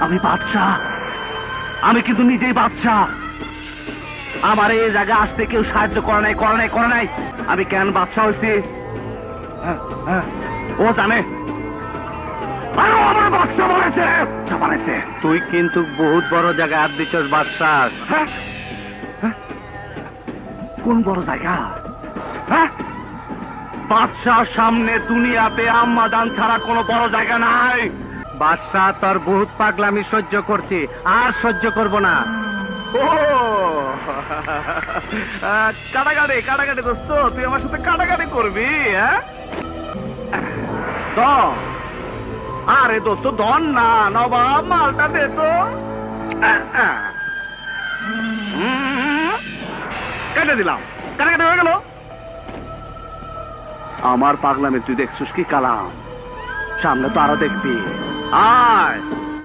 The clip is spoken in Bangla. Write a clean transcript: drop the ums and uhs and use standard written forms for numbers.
আমি বাদশাহ, আমি কিন্তু নিজেই বাদশাহ। আমার এই জায়গায় আসতে কেউ সাহায্য করে নাই। আমি কেন বাদশাহ হয়েছি ও জানে। আমার বাদশাহ বলেছে। তুই কিন্তু বহুত বড় জায়গায় হাত দিচ্ছস বাদশাহ। কোন বড় জায়গা? বাদশার সামনে দুনিয়াতে আম্মাজান ছাড়া কোনো বড় জায়গা নাই। বাদশাহ তোর বহুত পাগলামি সহ্য করছি, আর সহ্য করব না। ও কাটাকাটি দোস্ত, তুই আমার সাথে কাটাকাটি করবি? আরে দোস্ত ধন না, নবাব মালটা দে তো। কেটে দিলাম, কাটাকাটি হয়ে গেল। আমার পাগলামে তুই দেখছিস কি কালাম? সামনে তো আরো দেখবি। আয়